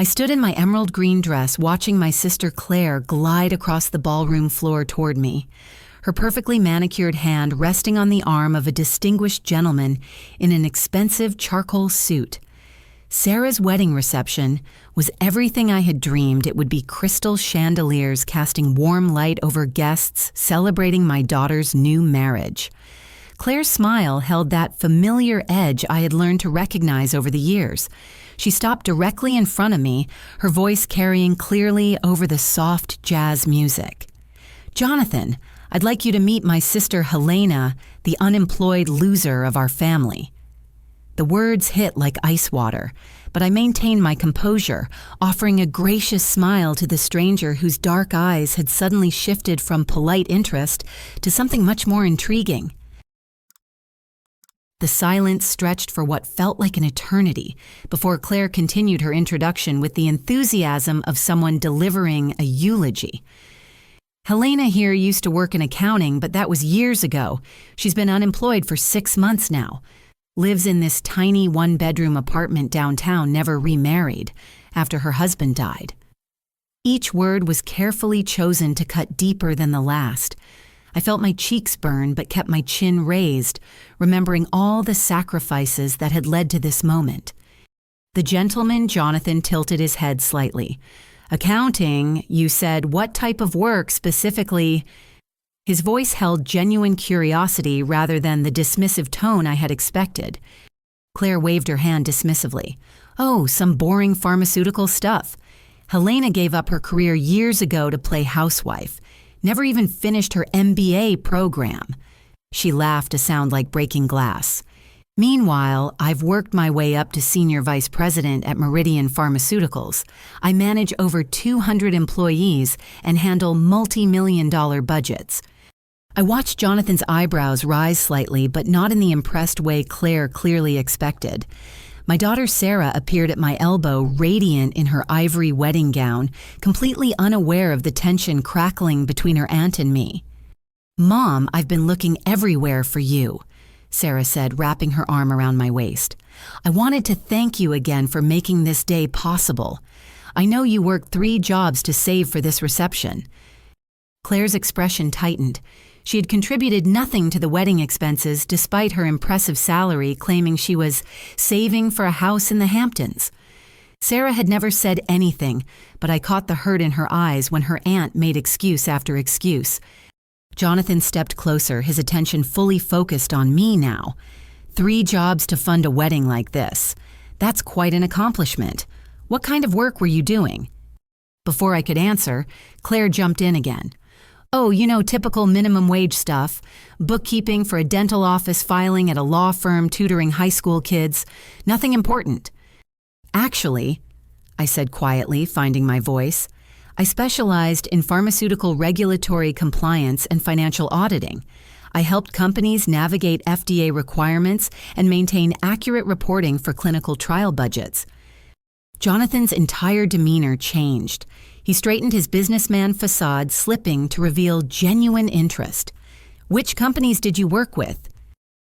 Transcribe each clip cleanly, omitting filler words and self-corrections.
I stood in my emerald green dress watching my sister Claire glide across the ballroom floor toward me, her perfectly manicured hand resting on the arm of a distinguished gentleman in an expensive charcoal suit. Sarah's wedding reception was everything I had dreamed it would be: crystal chandeliers casting warm light over guests celebrating my daughter's new marriage. Claire's smile held that familiar edge I had learned to recognize over the years. She stopped directly in front of me, her voice carrying clearly over the soft jazz music. "Jonathan, I'd like you to meet my sister Helena, the unemployed loser of our family." The words hit like ice water, but I maintained my composure, offering a gracious smile to the stranger whose dark eyes had suddenly shifted from polite interest to something much more intriguing. The silence stretched for what felt like an eternity before Claire continued her introduction with the enthusiasm of someone delivering a eulogy. "Helena here used to work in accounting, but that was years ago. She's been unemployed for 6 months now. Lives in this tiny one-bedroom apartment downtown, never remarried, after her husband died." Each word was carefully chosen to cut deeper than the last. I felt my cheeks burn but kept my chin raised, remembering all the sacrifices that had led to this moment. The gentleman Jonathan tilted his head slightly. "Accounting, you said, what type of work specifically?" His voice held genuine curiosity rather than the dismissive tone I had expected. Claire waved her hand dismissively. "Oh, some boring pharmaceutical stuff. Helena gave up her career years ago to play housewife. Never even finished her MBA program." She laughed to sound like breaking glass. "Meanwhile, I've worked my way up to senior vice president at Meridian Pharmaceuticals. I manage over 200 employees and handle multi-million-dollar budgets." I watched Jonathan's eyebrows rise slightly, but not in the impressed way Claire clearly expected. My daughter Sarah appeared at my elbow, radiant in her ivory wedding gown, completely unaware of the tension crackling between her aunt and me. "Mom, I've been looking everywhere for you," Sarah said, wrapping her arm around my waist. "I wanted to thank you again for making this day possible. I know you worked 3 jobs to save for this reception." Claire's expression tightened. She had contributed nothing to the wedding expenses despite her impressive salary, claiming she was saving for a house in the Hamptons. Sarah had never said anything, but I caught the hurt in her eyes when her aunt made excuse after excuse. Jonathan stepped closer, his attention fully focused on me now. 3 jobs to fund a wedding like this. That's quite an accomplishment. What kind of work were you doing? Before I could answer, Claire jumped in again. "Oh, typical minimum wage stuff. Bookkeeping for a dental office, filing at a law firm, tutoring high school kids. Nothing important." "Actually," I said quietly, finding my voice, "I specialized in pharmaceutical regulatory compliance and financial auditing. I helped companies navigate FDA requirements and maintain accurate reporting for clinical trial budgets." Jonathan's entire demeanor changed. He straightened his businessman facade, slipping to reveal genuine interest. "Which companies did you work with?"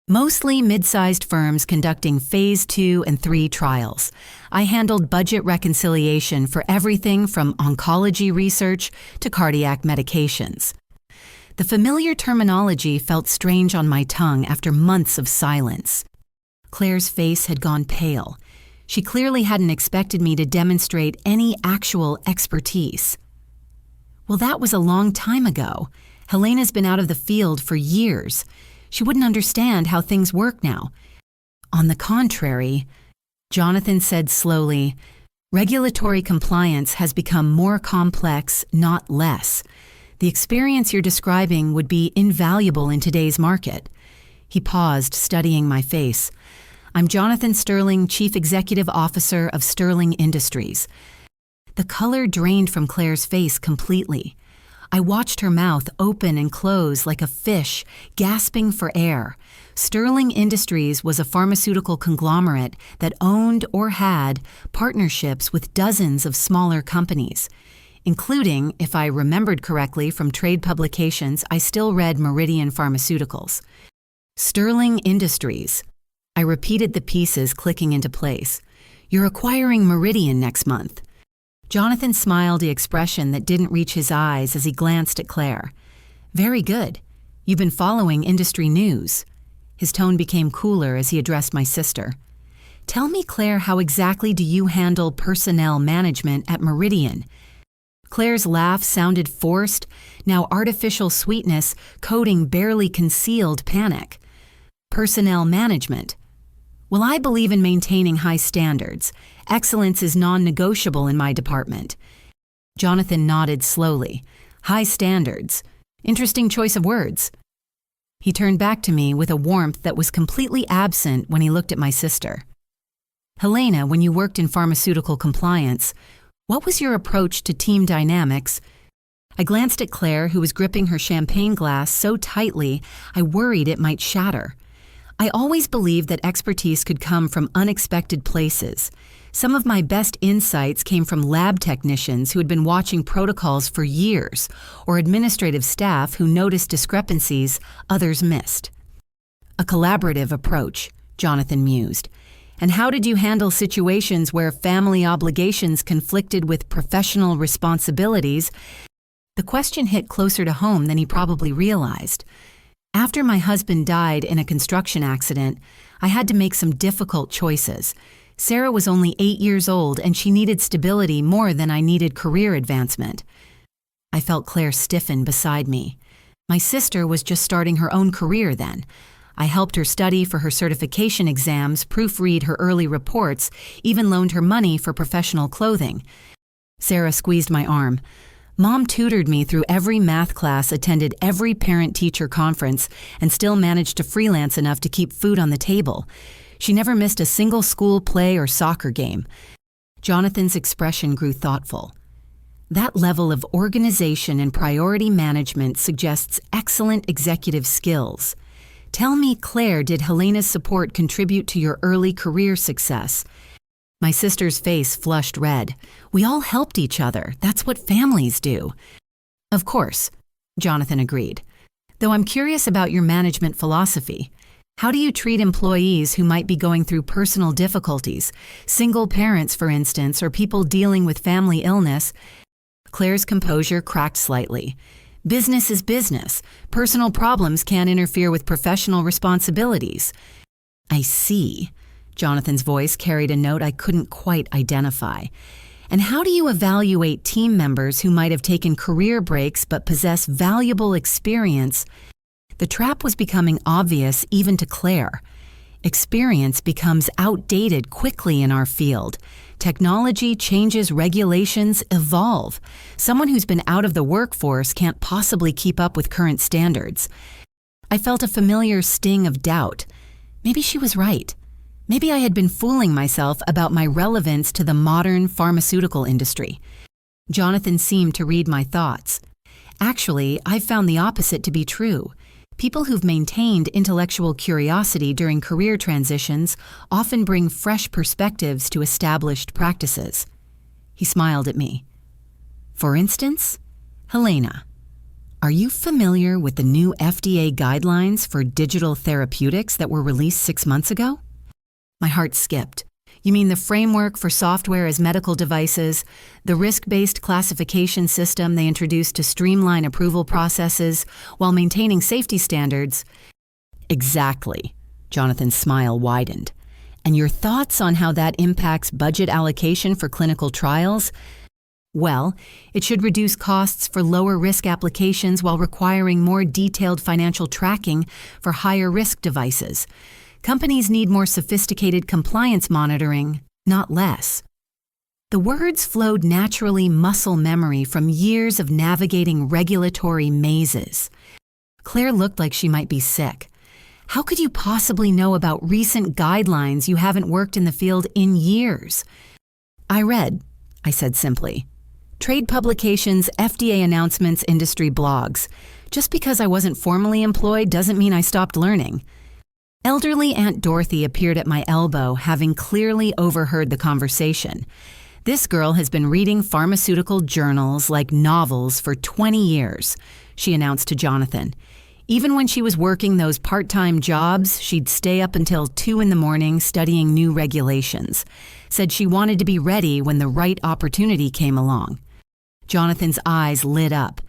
"Mostly mid-sized firms conducting phase 2 and 3 trials. I handled budget reconciliation for everything from oncology research to cardiac medications." The familiar terminology felt strange on my tongue after months of silence. Claire's face had gone pale. She clearly hadn't expected me to demonstrate any actual expertise. "Well, that was a long time ago. Helena's been out of the field for years. She wouldn't understand how things work now." "On the contrary," Jonathan said slowly, "regulatory compliance has become more complex, not less. The experience you're describing would be invaluable in today's market." He paused, studying my face. "I'm Jonathan Sterling, Chief Executive Officer of Sterling Industries." The color drained from Claire's face completely. I watched her mouth open and close like a fish, gasping for air. Sterling Industries was a pharmaceutical conglomerate that owned or had partnerships with dozens of smaller companies, including, if I remembered correctly from trade publications, I still read Meridian Pharmaceuticals. Sterling Industries. I repeated the pieces clicking into place. "You're acquiring Meridian next month." Jonathan smiled the expression that didn't reach his eyes as he glanced at Claire. Very good. You've been following industry news. His tone became cooler as he addressed my sister. Tell me, Claire, how exactly do you handle personnel management at Meridian? Claire's laugh sounded forced, now artificial sweetness coating barely concealed panic. Personnel management. Well, I believe in maintaining high standards. Excellence is non-negotiable in my department. Jonathan nodded slowly. High standards. Interesting choice of words. He turned back to me with a warmth that was completely absent when he looked at my sister. Helena, when you worked in pharmaceutical compliance, what was your approach to team dynamics? I glanced at Claire, who was gripping her champagne glass so tightly I worried it might shatter. I always believed that expertise could come from unexpected places. Some of my best insights came from lab technicians who had been watching protocols for years, or administrative staff who noticed discrepancies others missed. A collaborative approach, Jonathan mused. And how did you handle situations where family obligations conflicted with professional responsibilities? The question hit closer to home than he probably realized. After my husband died in a construction accident, I had to make some difficult choices. Sarah was only 8 years old and she needed stability more than I needed career advancement. I felt Claire stiffen beside me. My sister was just starting her own career then. I helped her study for her certification exams, proofread her early reports, even loaned her money for professional clothing. Sarah squeezed my arm. Mom tutored me through every math class, attended every parent-teacher conference, and still managed to freelance enough to keep food on the table. She never missed a single school play or soccer game. Jonathan's expression grew thoughtful. That level of organization and priority management suggests excellent executive skills. Tell me, Claire, did Helena's support contribute to your early career success? My sister's face flushed red. We all helped each other. That's what families do. Of course, Jonathan agreed. Though I'm curious about your management philosophy. How do you treat employees who might be going through personal difficulties? Single parents, for instance, or people dealing with family illness? Claire's composure cracked slightly. Business is business. Personal problems can't interfere with professional responsibilities. I see. Jonathan's voice carried a note I couldn't quite identify. And how do you evaluate team members who might have taken career breaks but possess valuable experience? The trap was becoming obvious even to Claire. Experience becomes outdated quickly in our field. Technology changes, regulations evolve. Someone who's been out of the workforce can't possibly keep up with current standards. I felt a familiar sting of doubt. Maybe she was right. Maybe I had been fooling myself about my relevance to the modern pharmaceutical industry. Jonathan seemed to read my thoughts. Actually, I found the opposite to be true. People who've maintained intellectual curiosity during career transitions often bring fresh perspectives to established practices. He smiled at me. For instance, Helena, are you familiar with the new FDA guidelines for digital therapeutics that were released 6 months ago? My heart skipped. You mean the framework for software as medical devices, the risk-based classification system they introduced to streamline approval processes while maintaining safety standards? Exactly. Jonathan's smile widened. And your thoughts on how that impacts budget allocation for clinical trials? Well, it should reduce costs for lower-risk applications while requiring more detailed financial tracking for higher-risk devices. Companies need more sophisticated compliance monitoring, not less. The words flowed naturally muscle memory from years of navigating regulatory mazes. Claire looked like she might be sick. How could you possibly know about recent guidelines you haven't worked in the field in years? I read, I said simply. Trade publications, FDA announcements, industry blogs. Just because I wasn't formally employed doesn't mean I stopped learning. Elderly Aunt Dorothy appeared at my elbow, having clearly overheard the conversation. This girl has been reading pharmaceutical journals like novels for 20 years, she announced to Jonathan. Even when she was working those part-time jobs, she'd stay up until 2 in the morning studying new regulations. Said she wanted to be ready when the right opportunity came along. Jonathan's eyes lit up.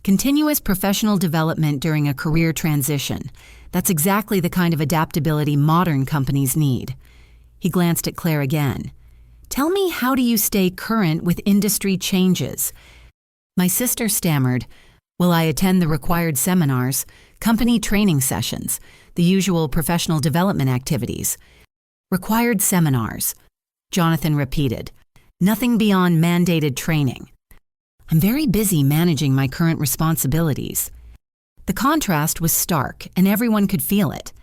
Continuous professional development during a career transition. That's exactly the kind of adaptability modern companies need. He glanced at Claire again. Tell me, how do you stay current with industry changes? My sister stammered. Will I attend the required seminars, company training sessions, the usual professional development activities? Required seminars, Jonathan repeated. Nothing beyond mandated training. I'm very busy managing my current responsibilities. The contrast was stark, and everyone could feel it.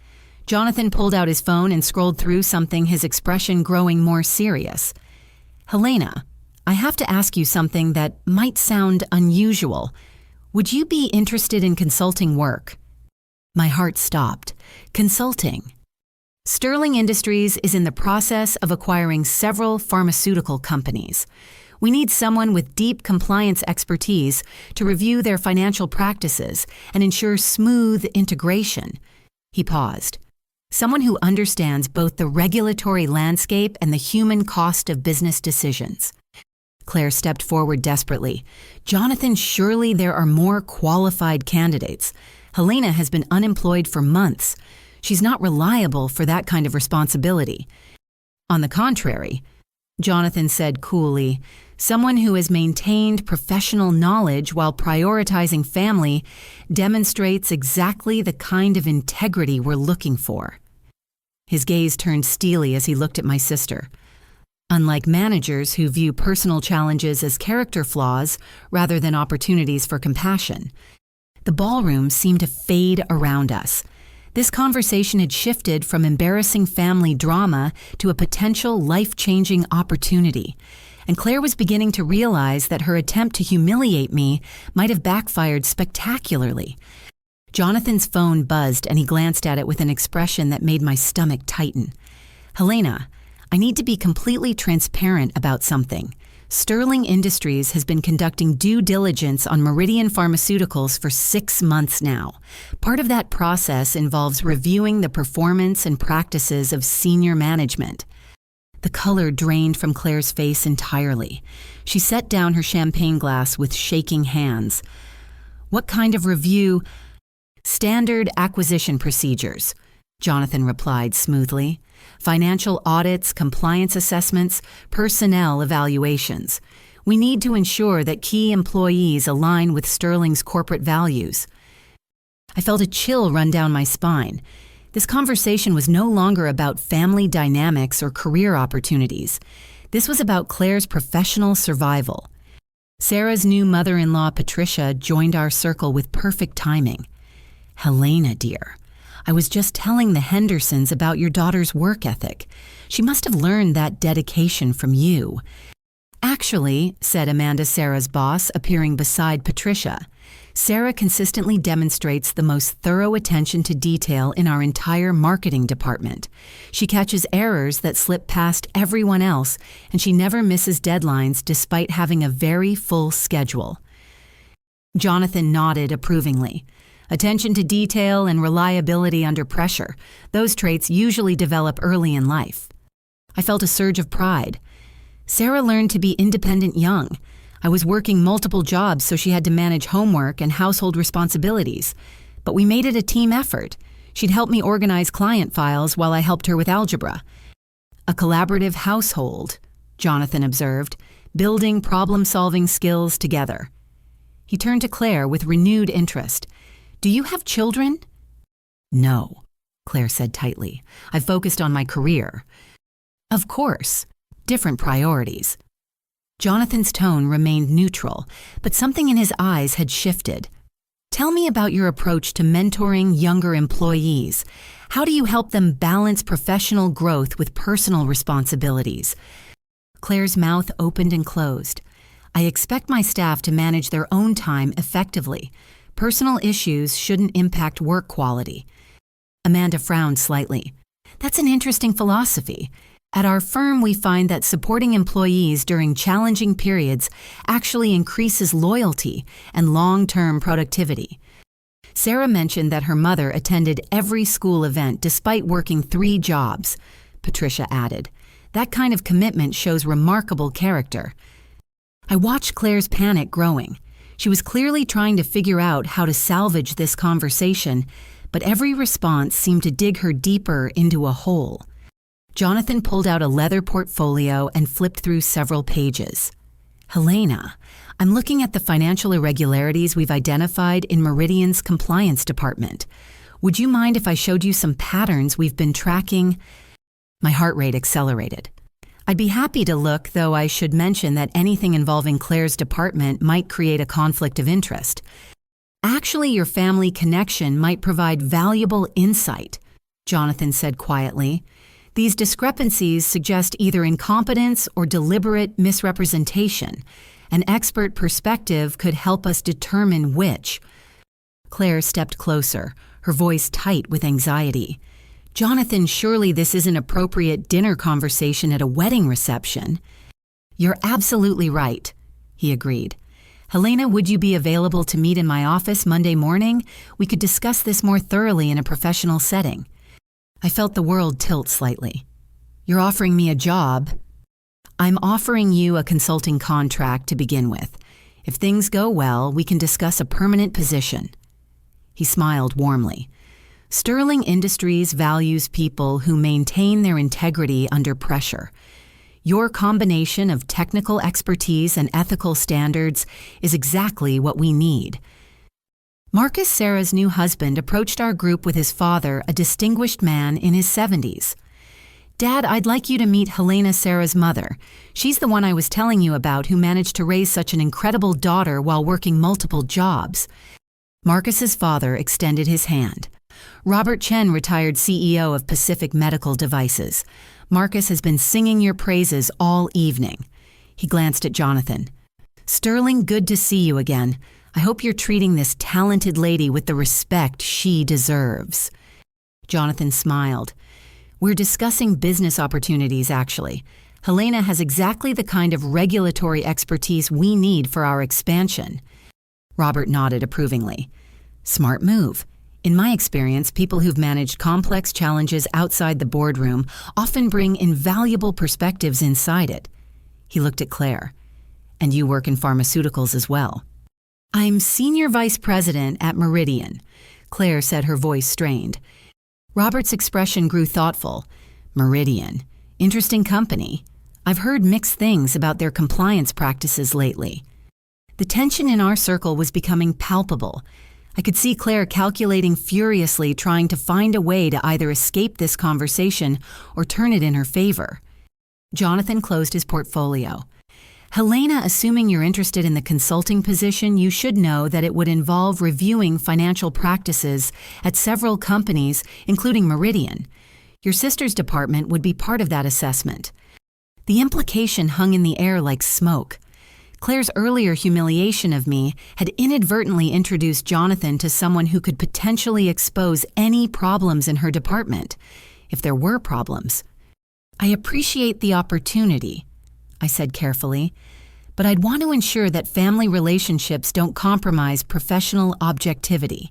Jonathan pulled out his phone and scrolled through something, his expression growing more serious. Helena, I have to ask you something that might sound unusual. Would you be interested in consulting work? My heart stopped. Consulting. Sterling Industries is in the process of acquiring several pharmaceutical companies. We need someone with deep compliance expertise to review their financial practices and ensure smooth integration. He paused. Someone who understands both the regulatory landscape and the human cost of business decisions. Claire stepped forward desperately. Jonathan, surely there are more qualified candidates. Helena has been unemployed for months. She's not reliable for that kind of responsibility. On the contrary, Jonathan said coolly, someone who has maintained professional knowledge while prioritizing family demonstrates exactly the kind of integrity we're looking for. His gaze turned steely as he looked at my sister. Unlike managers who view personal challenges as character flaws rather than opportunities for compassion, the ballroom seemed to fade around us. This conversation had shifted from embarrassing family drama to a potential life-changing opportunity, and Claire was beginning to realize that her attempt to humiliate me might have backfired spectacularly. Jonathan's phone buzzed, and he glanced at it with an expression that made my stomach tighten. Helena, I need to be completely transparent about something. Sterling Industries has been conducting due diligence on Meridian Pharmaceuticals for 6 months now. Part of that process involves reviewing the performance and practices of senior management. The color drained from Claire's face entirely. She set down her champagne glass with shaking hands. What kind of review? Standard acquisition procedures, Jonathan replied smoothly. Financial audits, compliance assessments, personnel evaluations. We need to ensure that key employees align with Sterling's corporate values. I felt a chill run down my spine. This conversation was no longer about family dynamics or career opportunities. This was about Claire's professional survival. Sarah's new mother-in-law, Patricia, joined our circle with perfect timing. Helena, dear, I was just telling the Hendersons about your daughter's work ethic. She must have learned that dedication from you. Actually, said Amanda, Sarah's boss, appearing beside Patricia, Sarah consistently demonstrates the most thorough attention to detail in our entire marketing department. She catches errors that slip past everyone else, and she never misses deadlines despite having a very full schedule. Jonathan nodded approvingly. Attention to detail and reliability under pressure. Those traits usually develop early in life. I felt a surge of pride. Sarah learned to be independent young. I was working multiple jobs, so she had to manage homework and household responsibilities. But we made it a team effort. She'd help me organize client files while I helped her with algebra. A collaborative household, Jonathan observed, building problem-solving skills together. He turned to Claire with renewed interest. Do you have children? No, Claire said tightly. I've focused on my career. Of course, different priorities. Jonathan's tone remained neutral, but something in his eyes had shifted. Tell me about your approach to mentoring younger employees. How do you help them balance professional growth with personal responsibilities? Claire's mouth opened and closed. I expect my staff to manage their own time effectively. Personal issues shouldn't impact work quality. Amanda frowned slightly. That's an interesting philosophy. At our firm, we find that supporting employees during challenging periods actually increases loyalty and long-term productivity. Sarah mentioned that her mother attended every school event despite working 3 jobs. Patricia added, "That kind of commitment shows remarkable character." I watched Claire's panic growing. She was clearly trying to figure out how to salvage this conversation, but every response seemed to dig her deeper into a hole. Jonathan pulled out a leather portfolio and flipped through several pages. "Helena, I'm looking at the financial irregularities we've identified in Meridian's compliance department. Would you mind if I showed you some patterns we've been tracking?" My heart rate accelerated. I'd be happy to look, though I should mention that anything involving Claire's department might create a conflict of interest. "Actually, your family connection might provide valuable insight," Jonathan said quietly. "These discrepancies suggest either incompetence or deliberate misrepresentation. An expert perspective could help us determine which." Claire stepped closer, her voice tight with anxiety. "Jonathan, surely this isn't appropriate dinner conversation at a wedding reception." "You're absolutely right," he agreed. "Helena, would you be available to meet in my office Monday morning? We could discuss this more thoroughly in a professional setting." I felt the world tilt slightly. "You're offering me a job?" "I'm offering you a consulting contract to begin with. If things go well, we can discuss a permanent position." He smiled warmly. "Sterling Industries values people who maintain their integrity under pressure. Your combination of technical expertise and ethical standards is exactly what we need." Marcus, Sarah's new husband, approached our group with his father, a distinguished man in his 70s. "Dad, I'd like you to meet Helena, Sarah's mother. She's the one I was telling you about who managed to raise such an incredible daughter while working multiple jobs." Marcus's father extended his hand. "Robert Chen, retired CEO of Pacific Medical Devices. Marcus has been singing your praises all evening." He glanced at Jonathan. "Sterling, good to see you again. I hope you're treating this talented lady with the respect she deserves." Jonathan smiled. "We're discussing business opportunities, actually. Helena has exactly the kind of regulatory expertise we need for our expansion." Robert nodded approvingly. "Smart move. In my experience, people who've managed complex challenges outside the boardroom often bring invaluable perspectives inside it." He looked at Claire. "And you work in pharmaceuticals as well." "I'm Senior Vice President at Meridian," Claire said, her voice strained. Robert's expression grew thoughtful. "Meridian. Interesting company. I've heard mixed things about their compliance practices lately." The tension in our circle was becoming palpable. I could see Claire calculating furiously, trying to find a way to either escape this conversation or turn it in her favor. Jonathan closed his portfolio. "Helena, assuming you're interested in the consulting position, you should know that it would involve reviewing financial practices at several companies, including Meridian. Your sister's department would be part of that assessment." The implication hung in the air like smoke. Claire's earlier humiliation of me had inadvertently introduced Jonathan to someone who could potentially expose any problems in her department, if there were problems. "I appreciate the opportunity," I said carefully, "but I'd want to ensure that family relationships don't compromise professional objectivity."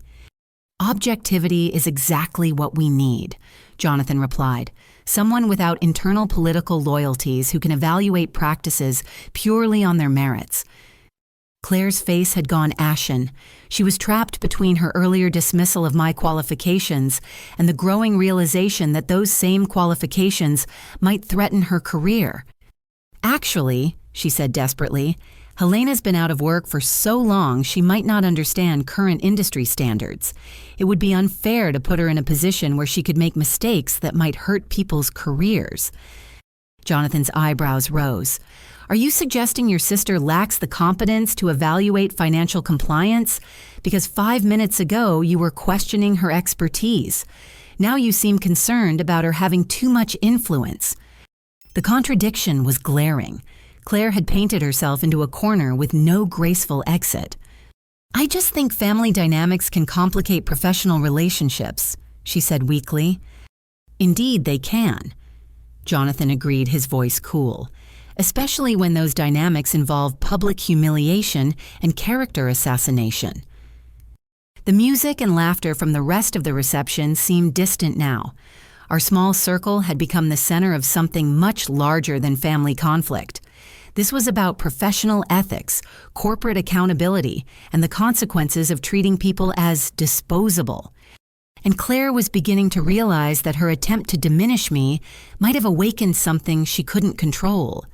"Objectivity is exactly what we need," Jonathan replied. "Someone without internal political loyalties who can evaluate practices purely on their merits." Claire's face had gone ashen. She was trapped between her earlier dismissal of my qualifications and the growing realization that those same qualifications might threaten her career. "Actually," she said desperately, "Helena's been out of work for so long she might not understand current industry standards. It would be unfair to put her in a position where she could make mistakes that might hurt people's careers." Jonathan's eyebrows rose. "Are you suggesting your sister lacks the competence to evaluate financial compliance? Because 5 minutes ago you were questioning her expertise. Now you seem concerned about her having too much influence." The contradiction was glaring. Claire had painted herself into a corner with no graceful exit. "I just think family dynamics can complicate professional relationships," she said weakly. "Indeed, they can," Jonathan agreed, his voice cool, "especially when those dynamics involve public humiliation and character assassination." The music and laughter from the rest of the reception seemed distant now. Our small circle had become the center of something much larger than family conflict. This was about professional ethics, corporate accountability, and the consequences of treating people as disposable. And Claire was beginning to realize that her attempt to diminish me might have awakened something she couldn't control.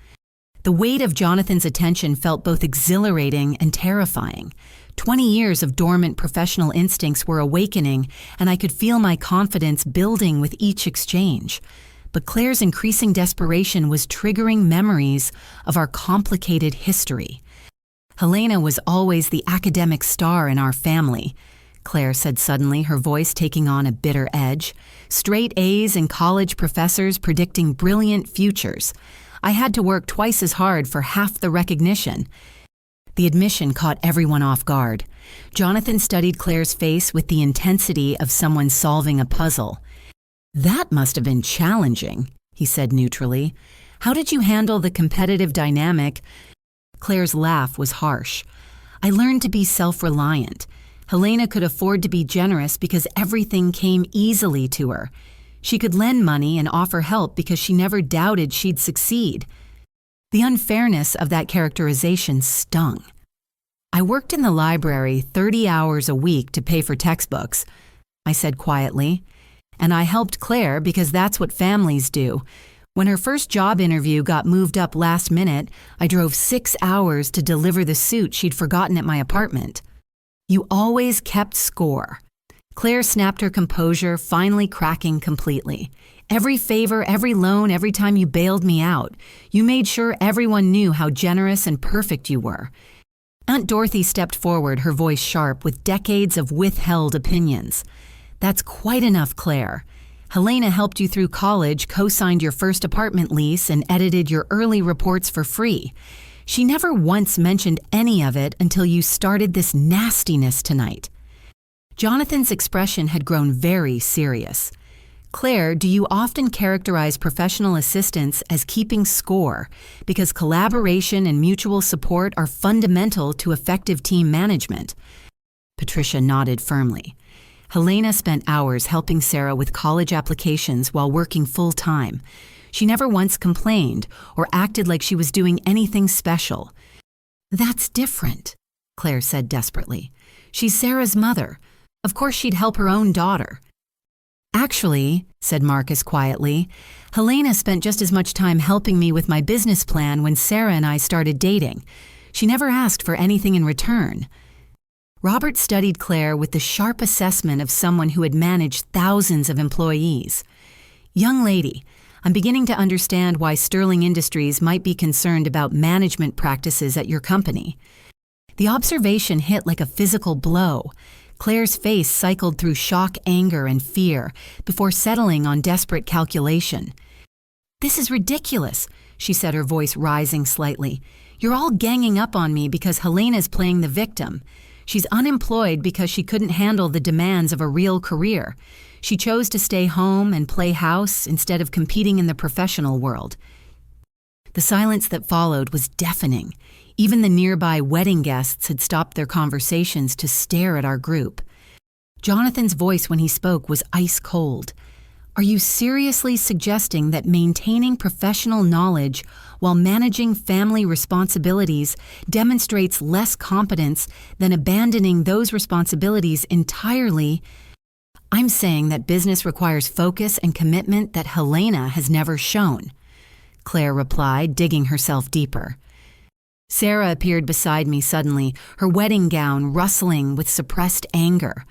The weight of Jonathan's attention felt both exhilarating and terrifying. 20 years of dormant professional instincts were awakening, and I could feel my confidence building with each exchange. But Claire's increasing desperation was triggering memories of our complicated history. Helena was always the academic star in our family, Claire said suddenly, her voice taking on a bitter edge. Straight A's and college professors predicting brilliant futures. I had to work twice as hard for half the recognition. The admission caught everyone off guard. Jonathan studied Claire's face with the intensity of someone solving a puzzle. "That must have been challenging," he said neutrally. "How did you handle the competitive dynamic?" Claire's laugh was harsh. "I learned to be self-reliant. Helena could afford to be generous because everything came easily to her. She could lend money and offer help because she never doubted she'd succeed." The unfairness of that characterization stung. "I worked in the library 30 hours a week to pay for textbooks," I said quietly. "And I helped Claire because that's what families do. When her first job interview got moved up last minute, I drove 6 hours to deliver the suit she'd forgotten at my apartment." "You always kept score." Claire snapped her composure, finally cracking completely. "Every favor, every loan, every time you bailed me out. You made sure everyone knew how generous and perfect you were." Aunt Dorothy stepped forward, her voice sharp, with decades of withheld opinions. "That's quite enough, Claire. Helena helped you through college, co-signed your first apartment lease, and edited your early reports for free. She never once mentioned any of it until you started this nastiness tonight." Jonathan's expression had grown very serious. "Claire, do you often characterize professional assistants as keeping score because collaboration and mutual support are fundamental to effective team management?" Patricia nodded firmly. "Helena spent hours helping Sarah with college applications while working full-time. She never once complained or acted like she was doing anything special." "That's different," Claire said desperately. "She's Sarah's mother. Of course she'd help her own daughter." "Actually," said Marcus quietly, "Helena spent just as much time helping me with my business plan when Sarah and I started dating. She never asked for anything in return." Robert studied Claire with the sharp assessment of someone who had managed thousands of employees. "Young lady, I'm beginning to understand why Sterling Industries might be concerned about management practices at your company." The observation hit like a physical blow. Claire's face cycled through shock, anger, and fear before settling on desperate calculation. "This is ridiculous," she said, her voice rising slightly. "You're all ganging up on me because Helena's playing the victim. She's unemployed because she couldn't handle the demands of a real career. She chose to stay home and play house instead of competing in the professional world." The silence that followed was deafening. Even the nearby wedding guests had stopped their conversations to stare at our group. Jonathan's voice when he spoke was ice cold. "Are you seriously suggesting that maintaining professional knowledge while managing family responsibilities demonstrates less competence than abandoning those responsibilities entirely?" "I'm saying that business requires focus and commitment that Helena has never shown," Claire replied, digging herself deeper. Sarah appeared beside me suddenly, her wedding gown rustling with suppressed anger.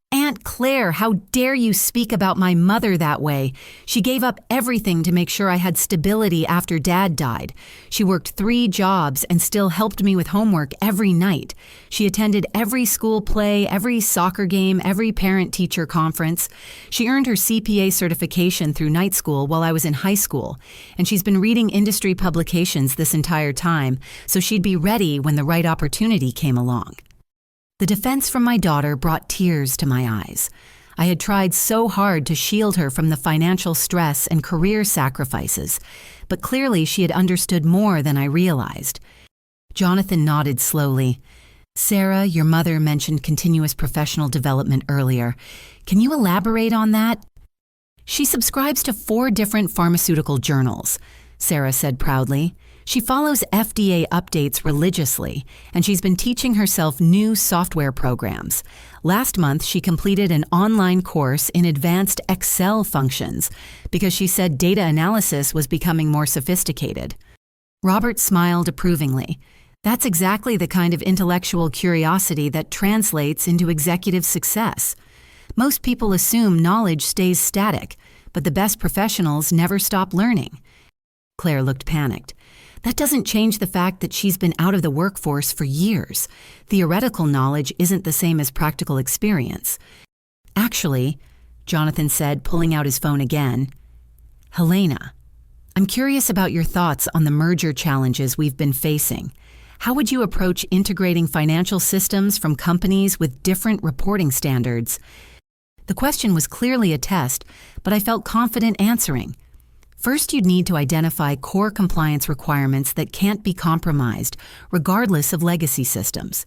"Aunt Claire, how dare you speak about my mother that way? She gave up everything to make sure I had stability after Dad died. She worked 3 jobs and still helped me with homework every night. She attended every school play, every soccer game, every parent-teacher conference. She earned her CPA certification through night school while I was in high school, and she's been reading industry publications this entire time, so she'd be ready when the right opportunity came along." The defense from my daughter brought tears to my eyes. I had tried so hard to shield her from the financial stress and career sacrifices, but clearly she had understood more than I realized. Jonathan nodded slowly. Sarah, your mother mentioned continuous professional development earlier. Can you elaborate on that? She subscribes to 4 different pharmaceutical journals, Sarah said proudly. She follows FDA updates religiously, and she's been teaching herself new software programs. Last month, she completed an online course in advanced Excel functions because she said data analysis was becoming more sophisticated. Robert smiled approvingly. That's exactly the kind of intellectual curiosity that translates into executive success. Most people assume knowledge stays static, but the best professionals never stop learning. Claire looked panicked. That doesn't change the fact that she's been out of the workforce for years. Theoretical knowledge isn't the same as practical experience. Actually, Jonathan said, pulling out his phone again, Helena, I'm curious about your thoughts on the merger challenges we've been facing. How would you approach integrating financial systems from companies with different reporting standards? The question was clearly a test, but I felt confident answering. First, you'd need to identify core compliance requirements that can't be compromised, regardless of legacy systems.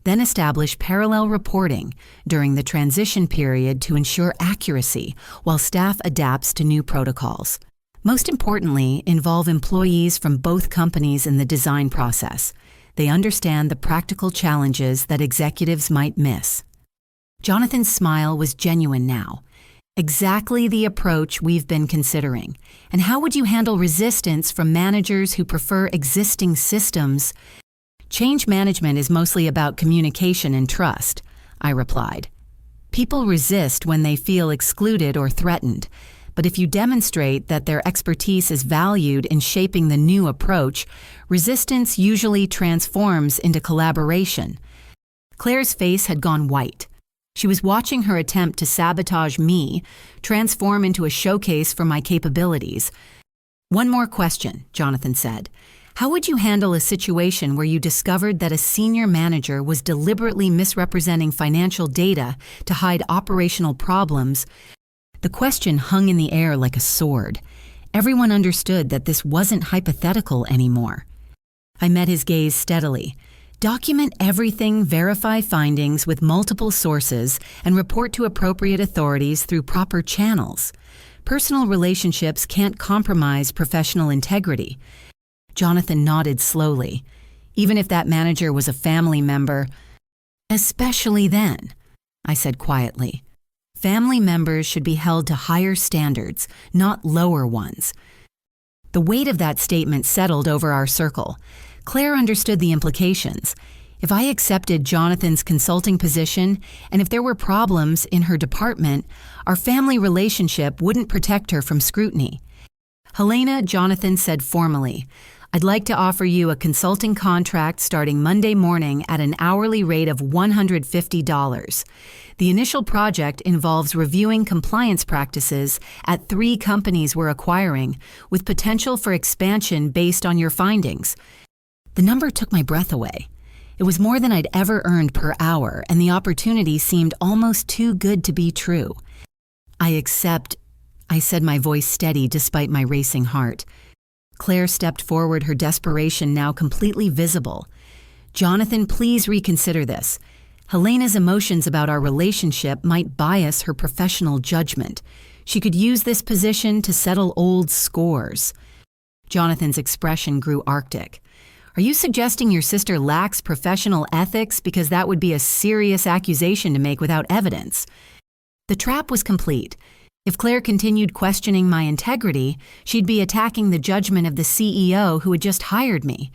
Then establish parallel reporting during the transition period to ensure accuracy while staff adapts to new protocols. Most importantly, involve employees from both companies in the design process. They understand the practical challenges that executives might miss. Jonathan's smile was genuine now. Exactly the approach we've been considering. And how would you handle resistance from managers who prefer existing systems? Change management is mostly about communication and trust, I replied. People resist when they feel excluded or threatened. But if you demonstrate that their expertise is valued in shaping the new approach, resistance usually transforms into collaboration. Claire's face had gone white. She was watching her attempt to sabotage me transform into a showcase for my capabilities. One more question, Jonathan said. How would you handle a situation where you discovered that a senior manager was deliberately misrepresenting financial data to hide operational problems? The question hung in the air like a sword. Everyone understood that this wasn't hypothetical anymore. I met his gaze steadily. Document everything, verify findings with multiple sources, and report to appropriate authorities through proper channels. Personal relationships can't compromise professional integrity. Jonathan nodded slowly. Even if that manager was a family member, especially then, I said quietly. Family members should be held to higher standards, not lower ones. The weight of that statement settled over our circle. Claire understood the implications. If I accepted Jonathan's consulting position, and if there were problems in her department, our family relationship wouldn't protect her from scrutiny. Helena, Jonathan said formally, I'd like to offer you a consulting contract starting Monday morning at an hourly rate of $150. The initial project involves reviewing compliance practices at 3 companies we're acquiring, with potential for expansion based on your findings. The number took my breath away. It was more than I'd ever earned per hour, and the opportunity seemed almost too good to be true. I accept, I said, my voice steady despite my racing heart. Claire stepped forward, her desperation now completely visible. Jonathan, please reconsider this. Helena's emotions about our relationship might bias her professional judgment. She could use this position to settle old scores. Jonathan's expression grew arctic. Are you suggesting your sister lacks professional ethics? Because that would be a serious accusation to make without evidence. The trap was complete. If Claire continued questioning my integrity, she'd be attacking the judgment of the CEO who had just hired me.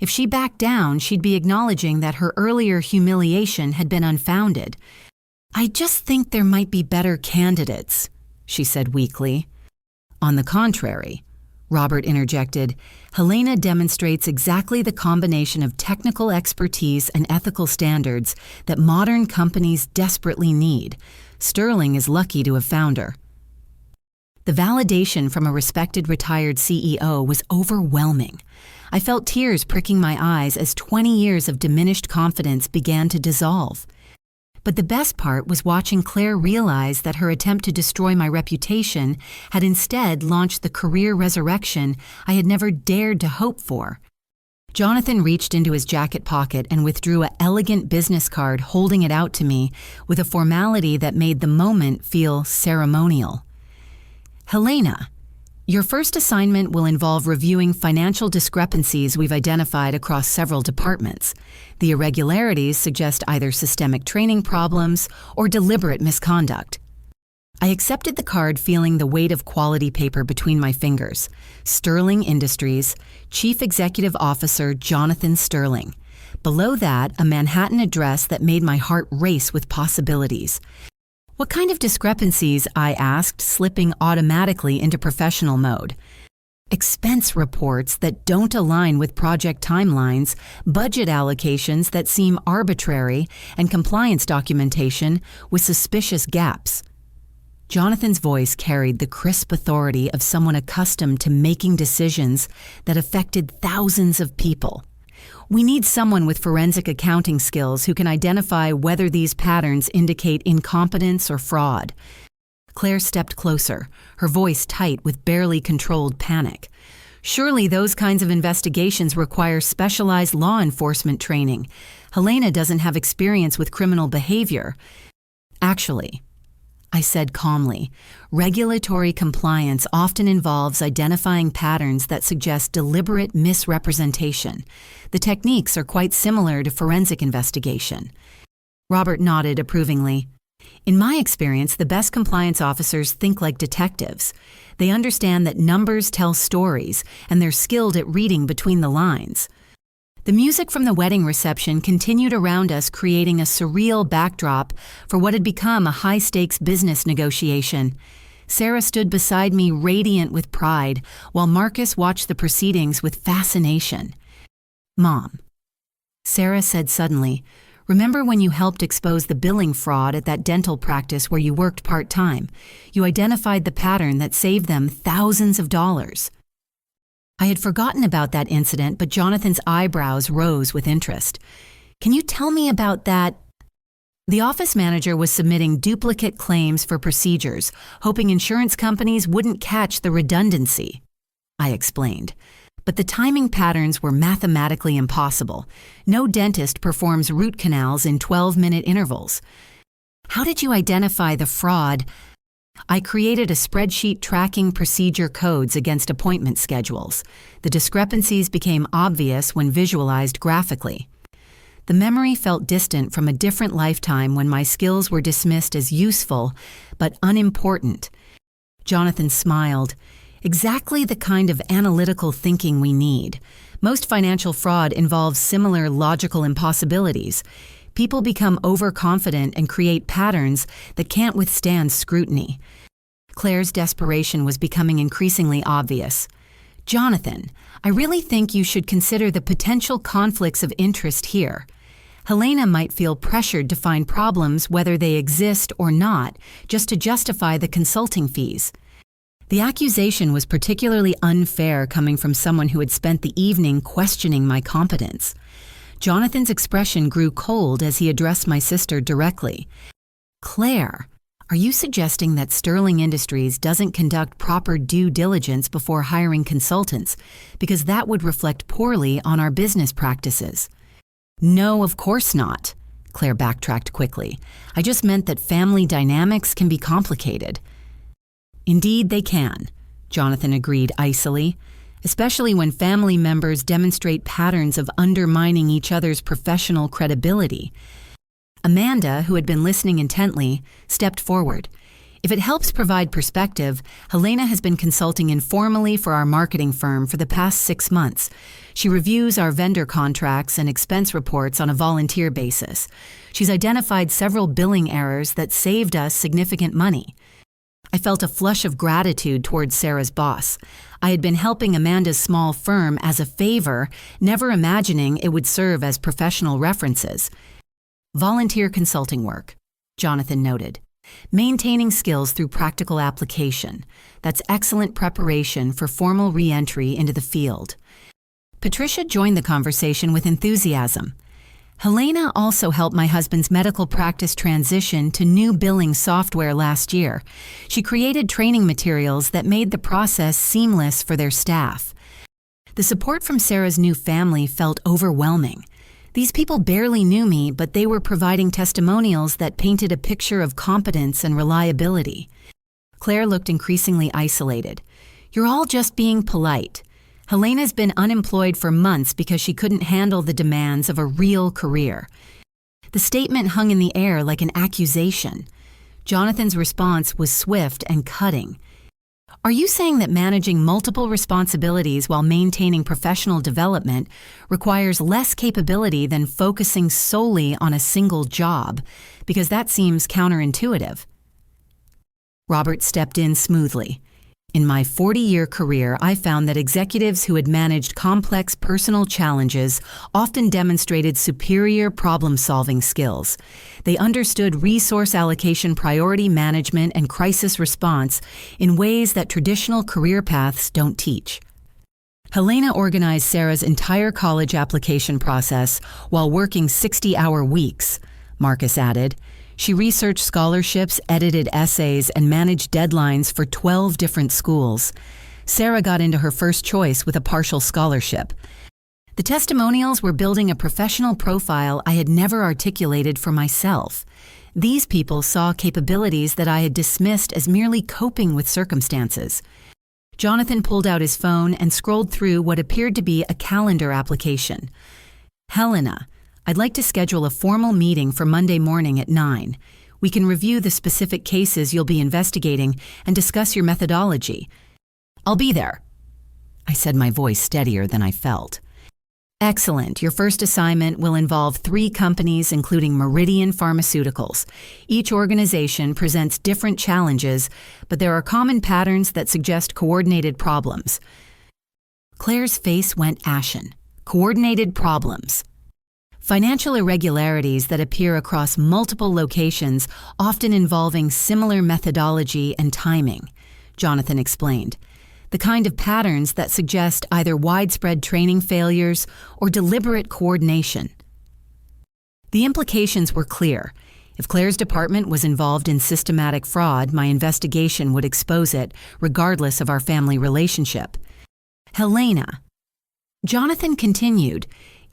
If she backed down, she'd be acknowledging that her earlier humiliation had been unfounded. I just think there might be better candidates, she said weakly. On the contrary, Robert interjected, Helena demonstrates exactly the combination of technical expertise and ethical standards that modern companies desperately need. Sterling is lucky to have found her. The validation from a respected retired CEO was overwhelming. I felt tears pricking my eyes as 20 years of diminished confidence began to dissolve. But the best part was watching Claire realize that her attempt to destroy my reputation had instead launched the career resurrection I had never dared to hope for. Jonathan reached into his jacket pocket and withdrew an elegant business card, holding it out to me with a formality that made the moment feel ceremonial. Helena, your first assignment will involve reviewing financial discrepancies we've identified across several departments. The irregularities suggest either systemic training problems or deliberate misconduct. I accepted the card, feeling the weight of quality paper between my fingers. Sterling Industries, Chief Executive Officer Jonathan Sterling. Below that, a Manhattan address that made my heart race with possibilities. What kind of discrepancies? I asked, slipping automatically into professional mode. Expense reports that don't align with project timelines, budget allocations that seem arbitrary, and compliance documentation with suspicious gaps. Jonathan's voice carried the crisp authority of someone accustomed to making decisions that affected thousands of people. We need someone with forensic accounting skills who can identify whether these patterns indicate incompetence or fraud. Claire stepped closer, her voice tight with barely controlled panic. Surely those kinds of investigations require specialized law enforcement training. Helena doesn't have experience with criminal behavior. Actually, I said calmly, regulatory compliance often involves identifying patterns that suggest deliberate misrepresentation. The techniques are quite similar to forensic investigation. Robert nodded approvingly. In my experience, the best compliance officers think like detectives. They understand that numbers tell stories, and they're skilled at reading between the lines. The music from the wedding reception continued around us, creating a surreal backdrop for what had become a high-stakes business negotiation. Sarah stood beside me, radiant with pride, while Marcus watched the proceedings with fascination. "Mom," Sarah said suddenly, "remember when you helped expose the billing fraud at that dental practice where you worked part-time? You identified the pattern that saved them thousands of dollars." I had forgotten about that incident, but Jonathan's eyebrows rose with interest. "Can you tell me about that?" The office manager was submitting duplicate claims for procedures, hoping insurance companies wouldn't catch the redundancy, I explained. But the timing patterns were mathematically impossible. No dentist performs root canals in 12-minute intervals. "How did you identify the fraud?" I created a spreadsheet tracking procedure codes against appointment schedules. The discrepancies became obvious when visualized graphically. The memory felt distant from a different lifetime when my skills were dismissed as useful but unimportant. Jonathan smiled. "Exactly the kind of analytical thinking we need. Most financial fraud involves similar logical impossibilities. People become overconfident and create patterns that can't withstand scrutiny." Claire's desperation was becoming increasingly obvious. "Jonathan, I really think you should consider the potential conflicts of interest here. Helena might feel pressured to find problems, whether they exist or not, just to justify the consulting fees." The accusation was particularly unfair coming from someone who had spent the evening questioning my competence. Jonathan's expression grew cold as he addressed my sister directly. "Claire, are you suggesting that Sterling Industries doesn't conduct proper due diligence before hiring consultants, because that would reflect poorly on our business practices?" "No, of course not," Claire backtracked quickly. "I just meant that family dynamics can be complicated." "Indeed they can," Jonathan agreed icily. "Especially when family members demonstrate patterns of undermining each other's professional credibility." Amanda, who had been listening intently, stepped forward. "If it helps provide perspective, Helena has been consulting informally for our marketing firm for the past 6 months. She reviews our vendor contracts and expense reports on a volunteer basis. She's identified several billing errors that saved us significant money." I felt a flush of gratitude towards Sarah's boss. I had been helping Amanda's small firm as a favor, never imagining it would serve as professional references. "Volunteer consulting work," Jonathan noted. "Maintaining skills through practical application. That's excellent preparation for formal re-entry into the field." Patricia joined the conversation with enthusiasm. "Helena also helped my husband's medical practice transition to new billing software last year. She created training materials that made the process seamless for their staff." The support from Sarah's new family felt overwhelming. These people barely knew me, but they were providing testimonials that painted a picture of competence and reliability. Claire looked increasingly isolated. "You're all just being polite. Helena's been unemployed for months because she couldn't handle the demands of a real career." The statement hung in the air like an accusation. Jonathan's response was swift and cutting. "Are you saying that managing multiple responsibilities while maintaining professional development requires less capability than focusing solely on a single job? Because that seems counterintuitive." Robert stepped in smoothly. "In my 40-year career, I found that executives who had managed complex personal challenges often demonstrated superior problem-solving skills. They understood resource allocation, priority management, and crisis response in ways that traditional career paths don't teach." Helena organized Sarah's entire college application process while working 60-hour weeks, Marcus added. She researched scholarships, edited essays, and managed deadlines for 12 different schools. Sarah got into her first choice with a partial scholarship. The testimonials were building a professional profile I had never articulated for myself. These people saw capabilities that I had dismissed as merely coping with circumstances. Jonathan pulled out his phone and scrolled through what appeared to be a calendar application. "Helena, I'd like to schedule a formal meeting for Monday morning at 9. We can review the specific cases you'll be investigating and discuss your methodology." "I'll be there," I said, my voice steadier than I felt. "Excellent. Your first assignment will involve 3 companies, including Meridian Pharmaceuticals. Each organization presents different challenges, but there are common patterns that suggest coordinated problems." Claire's face went ashen. Coordinated problems. Financial irregularities that appear across multiple locations, often involving similar methodology and timing, Jonathan explained. The kind of patterns that suggest either widespread training failures or deliberate coordination. The implications were clear. If Claire's department was involved in systematic fraud, my investigation would expose it, regardless of our family relationship. "Helena," Jonathan continued,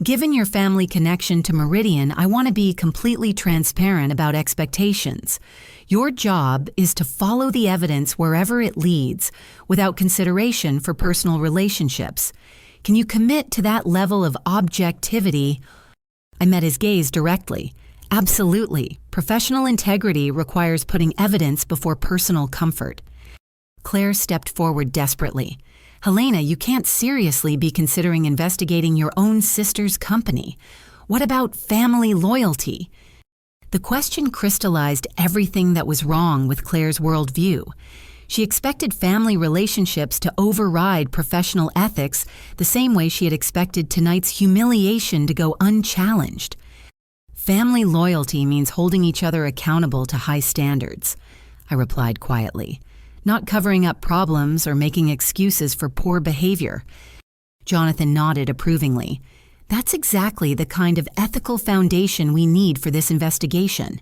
"given your family connection to Meridian, I want to be completely transparent about expectations. Your job is to follow the evidence wherever it leads, without consideration for personal relationships. Can you commit to that level of objectivity?" I met his gaze directly. "Absolutely. Professional integrity requires putting evidence before personal comfort." Claire stepped forward desperately. "Helena, you can't seriously be considering investigating your own sister's company. What about family loyalty?" The question crystallized everything that was wrong with Claire's worldview. She expected family relationships to override professional ethics the same way she had expected tonight's humiliation to go unchallenged. "Family loyalty means holding each other accountable to high standards," I replied quietly. "Not covering up problems or making excuses for poor behavior." Jonathan nodded approvingly. "That's exactly the kind of ethical foundation we need for this investigation."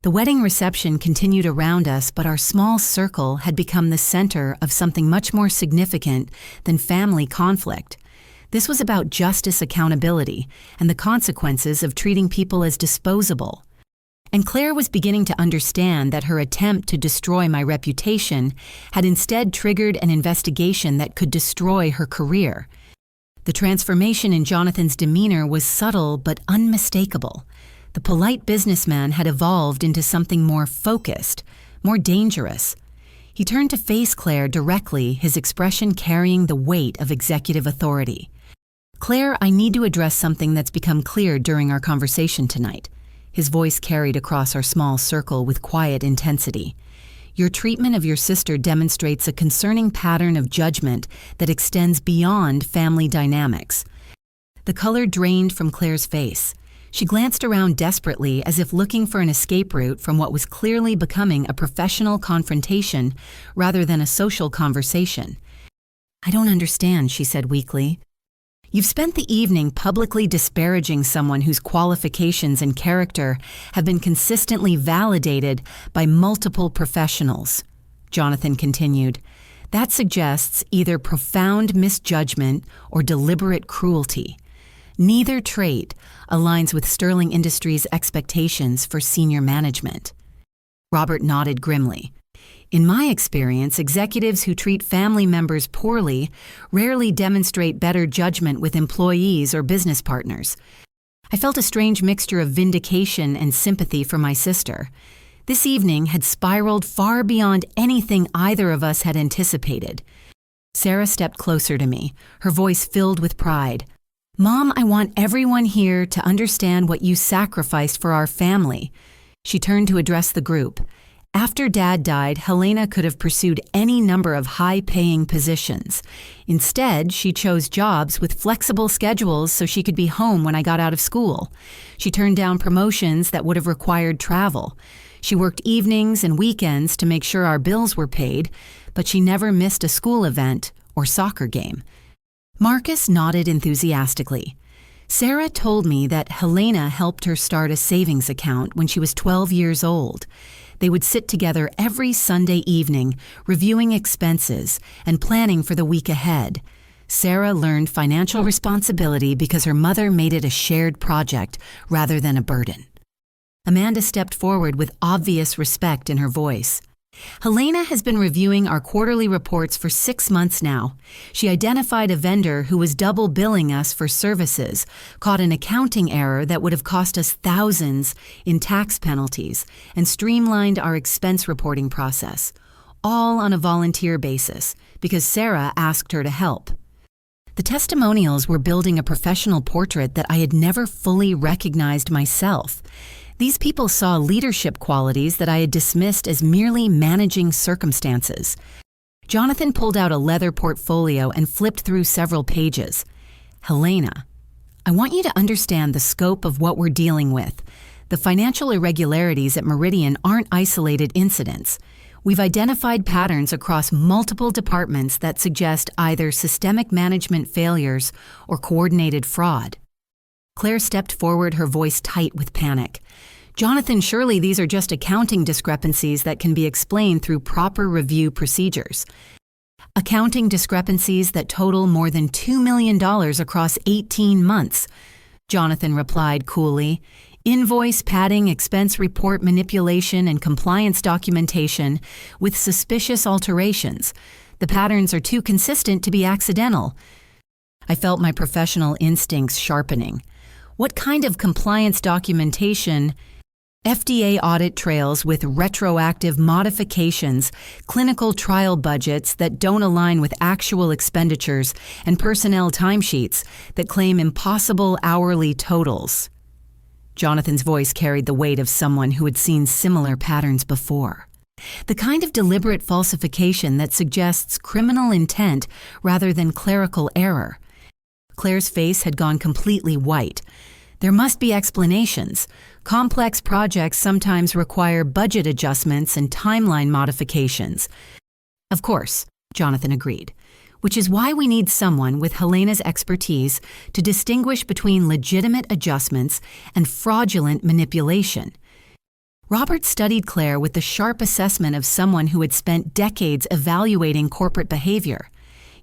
The wedding reception continued around us, but our small circle had become the center of something much more significant than family conflict. This was about justice, accountability, and the consequences of treating people as disposable. And Claire was beginning to understand that her attempt to destroy my reputation had instead triggered an investigation that could destroy her career. The transformation in Jonathan's demeanor was subtle but unmistakable. The polite businessman had evolved into something more focused, more dangerous. He turned to face Claire directly, his expression carrying the weight of executive authority. "Claire, I need to address something that's become clear during our conversation tonight." His voice carried across our small circle with quiet intensity. "Your treatment of your sister demonstrates a concerning pattern of judgment that extends beyond family dynamics." The color drained from Claire's face. She glanced around desperately as if looking for an escape route from what was clearly becoming a professional confrontation rather than a social conversation. "I don't understand," she said weakly. "You've spent the evening publicly disparaging someone whose qualifications and character have been consistently validated by multiple professionals," Jonathan continued. That suggests either profound misjudgment or deliberate cruelty. Neither trait aligns with Sterling Industries' expectations for senior management. Robert nodded grimly. In my experience, executives who treat family members poorly rarely demonstrate better judgment with employees or business partners. I felt a strange mixture of vindication and sympathy for my sister. This evening had spiraled far beyond anything either of us had anticipated. Sarah stepped closer to me, her voice filled with pride. "Mom, I want everyone here to understand what you sacrificed for our family." She turned to address the group. After Dad died, Helena could have pursued any number of high-paying positions. Instead, she chose jobs with flexible schedules so she could be home when I got out of school. She turned down promotions that would have required travel. She worked evenings and weekends to make sure our bills were paid, but she never missed a school event or soccer game. Marcus nodded enthusiastically. Sarah told me that Helena helped her start a savings account when she was 12 years old. They would sit together every Sunday evening, reviewing expenses and planning for the week ahead. Sarah learned financial responsibility because her mother made it a shared project rather than a burden. Amanda stepped forward with obvious respect in her voice. Helena has been reviewing our quarterly reports for 6 months now. She identified a vendor who was double billing us for services, caught an accounting error that would have cost us thousands in tax penalties, and streamlined our expense reporting process, all on a volunteer basis, because Sarah asked her to help. The testimonials were building a professional portrait that I had never fully recognized myself. These people saw leadership qualities that I had dismissed as merely managing circumstances. Jonathan pulled out a leather portfolio and flipped through several pages. "Helena, I want you to understand the scope of what we're dealing with. The financial irregularities at Meridian aren't isolated incidents. We've identified patterns across multiple departments that suggest either systemic management failures or coordinated fraud." Claire stepped forward, her voice tight with panic. "Jonathan, surely these are just accounting discrepancies that can be explained through proper review procedures." "Accounting discrepancies that total more than $2 million across 18 months, Jonathan replied coolly. "Invoice padding, expense report manipulation, and compliance documentation with suspicious alterations. The patterns are too consistent to be accidental." I felt my professional instincts sharpening. What kind of compliance documentation? FDA audit trails with retroactive modifications, clinical trial budgets that don't align with actual expenditures, and personnel timesheets that claim impossible hourly totals. Jonathan's voice carried the weight of someone who had seen similar patterns before. The kind of deliberate falsification that suggests criminal intent rather than clerical error. Claire's face had gone completely white. There must be explanations. Complex projects sometimes require budget adjustments and timeline modifications. Of course, Jonathan agreed, which is why we need someone with Helena's expertise to distinguish between legitimate adjustments and fraudulent manipulation. Robert studied Claire with the sharp assessment of someone who had spent decades evaluating corporate behavior.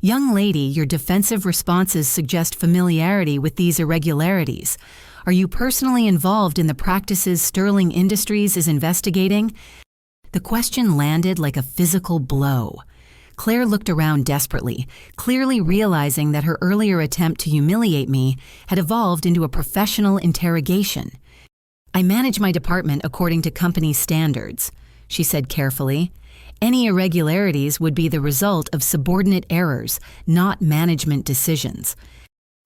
"Young lady, your defensive responses suggest familiarity with these irregularities. Are you personally involved in the practices Sterling Industries is investigating?" The question landed like a physical blow. Claire looked around desperately, clearly realizing that her earlier attempt to humiliate me had evolved into a professional interrogation. "I manage my department according to company standards," she said carefully. "Any irregularities would be the result of subordinate errors, not management decisions."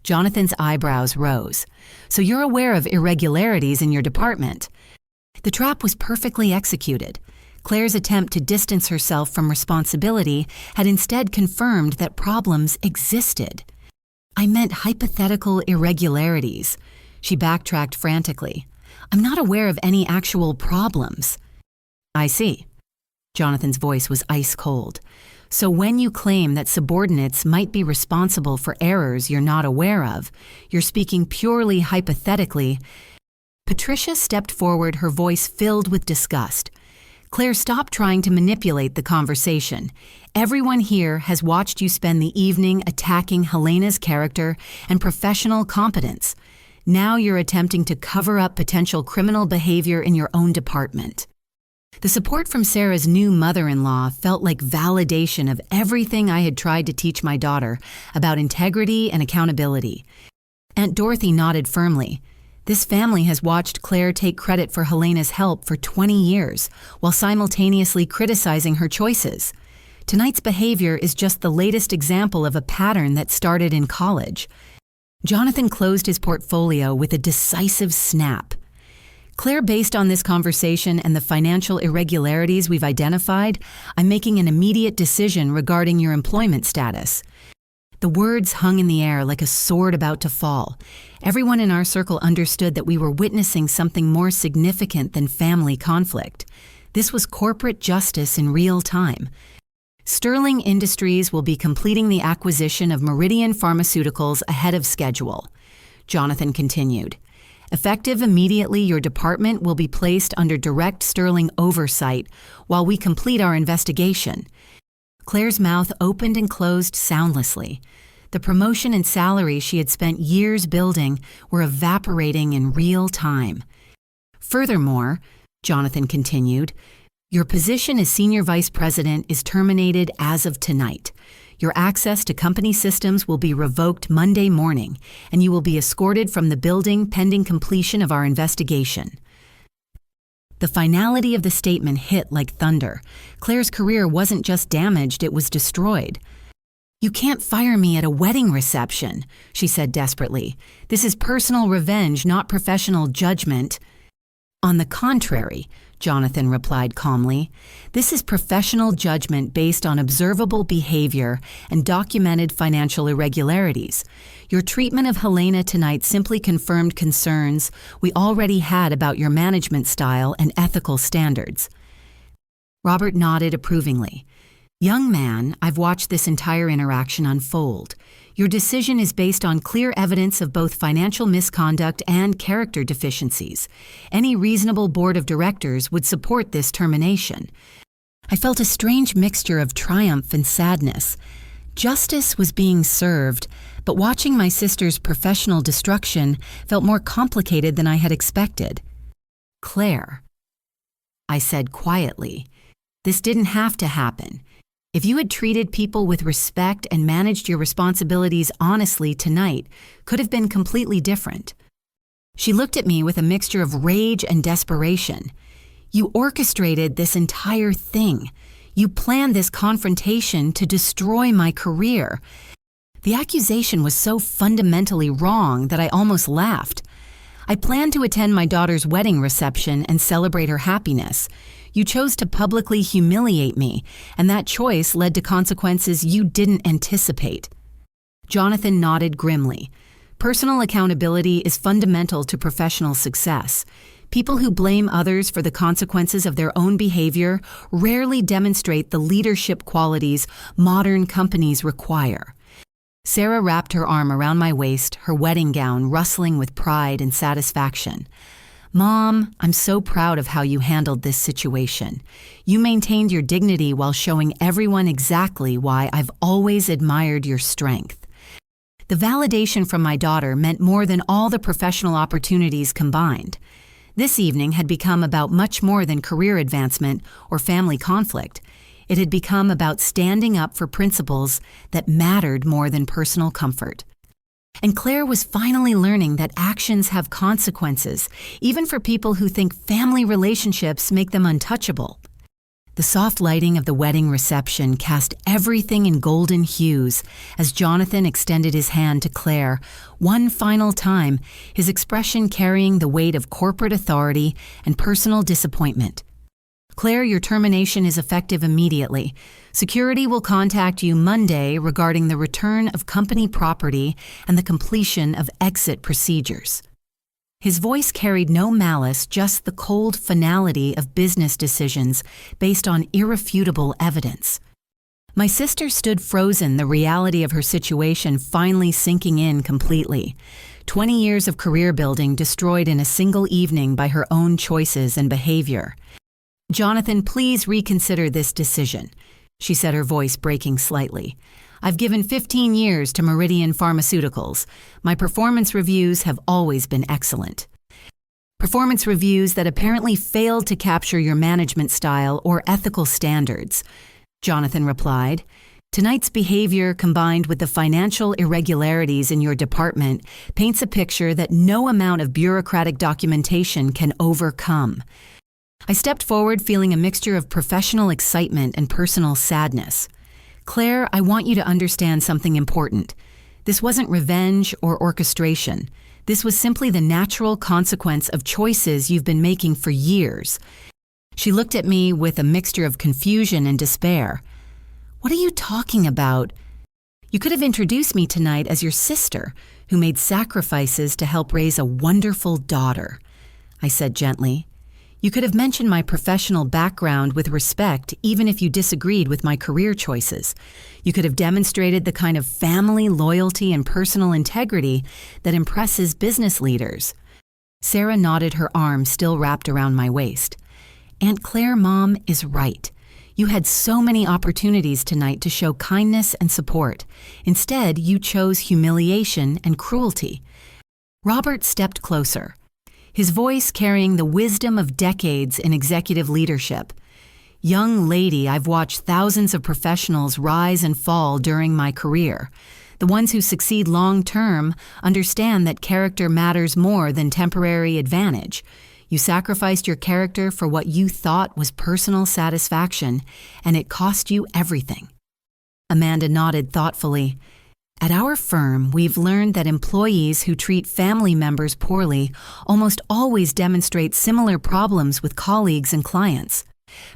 Jonathan's eyebrows rose. "So you're aware of irregularities in your department?" The trap was perfectly executed. Claire's attempt to distance herself from responsibility had instead confirmed that problems existed. "I meant hypothetical irregularities." She backtracked frantically. "I'm not aware of any actual problems." "I see." Jonathan's voice was ice cold. "So when you claim that subordinates might be responsible for errors you're not aware of, you're speaking purely hypothetically." Patricia stepped forward, her voice filled with disgust. Claire, stop trying to manipulate the conversation. Everyone here has watched you spend the evening attacking Helena's character and professional competence. Now you're attempting to cover up potential criminal behavior in your own department. The support from Sarah's new mother-in-law felt like validation of everything I had tried to teach my daughter about integrity and accountability. Aunt Dorothy nodded firmly. This family has watched Claire take credit for Helena's help for 20 years, while simultaneously criticizing her choices. Tonight's behavior is just the latest example of a pattern that started in college. Jonathan closed his portfolio with a decisive snap. Claire, based on this conversation and the financial irregularities we've identified, I'm making an immediate decision regarding your employment status. The words hung in the air like a sword about to fall. Everyone in our circle understood that we were witnessing something more significant than family conflict. This was corporate justice in real time. Sterling Industries will be completing the acquisition of Meridian Pharmaceuticals ahead of schedule. Jonathan continued. Effective immediately, your department will be placed under direct Sterling oversight while we complete our investigation. Claire's mouth opened and closed soundlessly. The promotion and salary she had spent years building were evaporating in real time. Furthermore, Jonathan continued, your position as Senior Vice President is terminated as of tonight. Your access to company systems will be revoked Monday morning, and you will be escorted from the building pending completion of our investigation. The finality of the statement hit like thunder. Claire's career wasn't just damaged, it was destroyed. You can't fire me at a wedding reception, she said desperately. This is personal revenge, not professional judgment. On the contrary, Jonathan replied calmly, this is professional judgment based on observable behavior and documented financial irregularities. Your treatment of Helena tonight simply confirmed concerns we already had about your management style and ethical standards. Robert nodded approvingly. Young man, I've watched this entire interaction unfold. Your decision is based on clear evidence of both financial misconduct and character deficiencies. Any reasonable board of directors would support this termination. I felt a strange mixture of triumph and sadness. Justice was being served, but watching my sister's professional destruction felt more complicated than I had expected. Claire, I said quietly, this didn't have to happen. If you had treated people with respect and managed your responsibilities honestly tonight, could have been completely different. She looked at me with a mixture of rage and desperation. You orchestrated this entire thing. You planned this confrontation to destroy my career. The accusation was so fundamentally wrong that I almost laughed. I planned to attend my daughter's wedding reception and celebrate her happiness. You chose to publicly humiliate me, and that choice led to consequences you didn't anticipate. Jonathan nodded grimly. Personal accountability is fundamental to professional success. People who blame others for the consequences of their own behavior rarely demonstrate the leadership qualities modern companies require. Sarah wrapped her arm around my waist, her wedding gown rustling with pride and satisfaction. Mom, I'm so proud of how you handled this situation. You maintained your dignity while showing everyone exactly why I've always admired your strength. The validation from my daughter meant more than all the professional opportunities combined. This evening had become about much more than career advancement or family conflict. It had become about standing up for principles that mattered more than personal comfort. And Claire was finally learning that actions have consequences, even for people who think family relationships make them untouchable. The soft lighting of the wedding reception cast everything in golden hues as Jonathan extended his hand to Claire, one final time, his expression carrying the weight of corporate authority and personal disappointment. Claire, your termination is effective immediately. Security will contact you Monday regarding the return of company property and the completion of exit procedures. His voice carried no malice, just the cold finality of business decisions based on irrefutable evidence. My sister stood frozen, the reality of her situation finally sinking in completely. 20 years of career building destroyed in a single evening by her own choices and behavior. "Jonathan, please reconsider this decision," she said, her voice breaking slightly. "I've given 15 years to Meridian Pharmaceuticals. My performance reviews have always been excellent." "Performance reviews that apparently failed to capture your management style or ethical standards," Jonathan replied. "Tonight's behavior, combined with the financial irregularities in your department, paints a picture that no amount of bureaucratic documentation can overcome." I stepped forward feeling a mixture of professional excitement and personal sadness. "Claire, I want you to understand something important. This wasn't revenge or orchestration. This was simply the natural consequence of choices you've been making for years." She looked at me with a mixture of confusion and despair. "What are you talking about? You could have introduced me tonight as your sister, who made sacrifices to help raise a wonderful daughter," I said gently. "You could have mentioned my professional background with respect, even if you disagreed with my career choices. You could have demonstrated the kind of family loyalty and personal integrity that impresses business leaders." Sarah nodded, her arm still wrapped around my waist. "Aunt Claire, Mom is right. You had so many opportunities tonight to show kindness and support. Instead, you chose humiliation and cruelty." Robert stepped closer, his voice carrying the wisdom of decades in executive leadership. "Young lady, I've watched thousands of professionals rise and fall during my career. The ones who succeed long-term understand that character matters more than temporary advantage. You sacrificed your character for what you thought was personal satisfaction, and it cost you everything." Amanda nodded thoughtfully. "At our firm, we've learned that employees who treat family members poorly almost always demonstrate similar problems with colleagues and clients.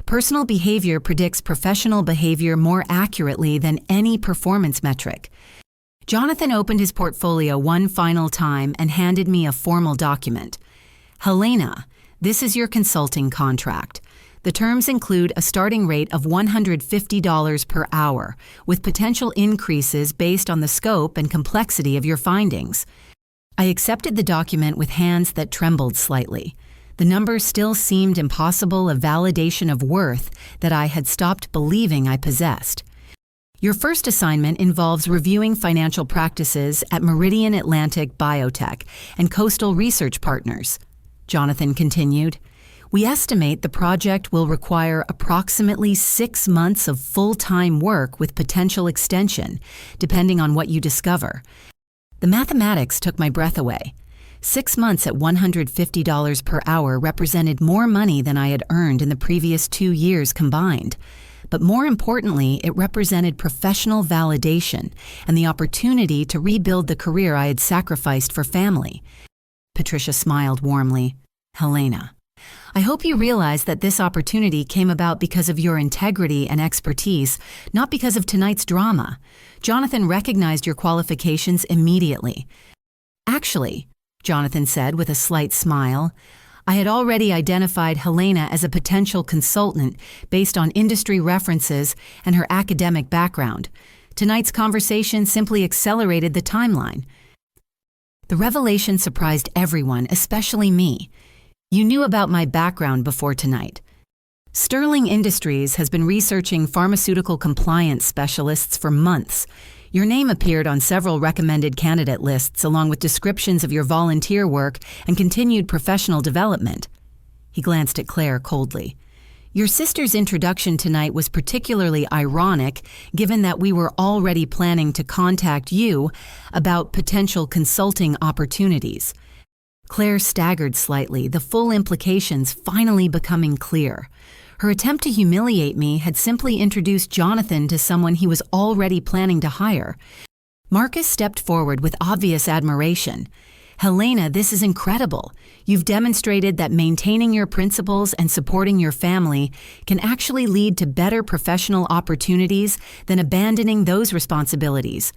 Personal behavior predicts professional behavior more accurately than any performance metric." Jonathan opened his portfolio one final time and handed me a formal document. "Helena, this is your consulting contract. The terms include a starting rate of $150 per hour, with potential increases based on the scope and complexity of your findings." I accepted the document with hands that trembled slightly. The number still seemed impossible, a validation of worth that I had stopped believing I possessed. "Your first assignment involves reviewing financial practices at Meridian Atlantic Biotech and Coastal Research Partners," Jonathan continued. "We estimate the project will require approximately 6 months of full-time work with potential extension, depending on what you discover." The mathematics took my breath away. 6 months at $150 per hour represented more money than I had earned in the previous 2 years combined. But more importantly, it represented professional validation and the opportunity to rebuild the career I had sacrificed for family. Patricia smiled warmly. "Helena, I hope you realize that this opportunity came about because of your integrity and expertise, not because of tonight's drama. Jonathan recognized your qualifications immediately." "Actually," Jonathan said with a slight smile, "I had already identified Helena as a potential consultant based on industry references and her academic background. Tonight's conversation simply accelerated the timeline." The revelation surprised everyone, especially me. "You knew about my background before tonight." "Sterling Industries has been researching pharmaceutical compliance specialists for months. Your name appeared on several recommended candidate lists, along with descriptions of your volunteer work and continued professional development." He glanced at Claire coldly. "Your sister's introduction tonight was particularly ironic, given that we were already planning to contact you about potential consulting opportunities." Claire staggered slightly, the full implications finally becoming clear. Her attempt to humiliate me had simply introduced Jonathan to someone he was already planning to hire. Marcus stepped forward with obvious admiration. "Helena, this is incredible. You've demonstrated that maintaining your principles and supporting your family can actually lead to better professional opportunities than abandoning those responsibilities."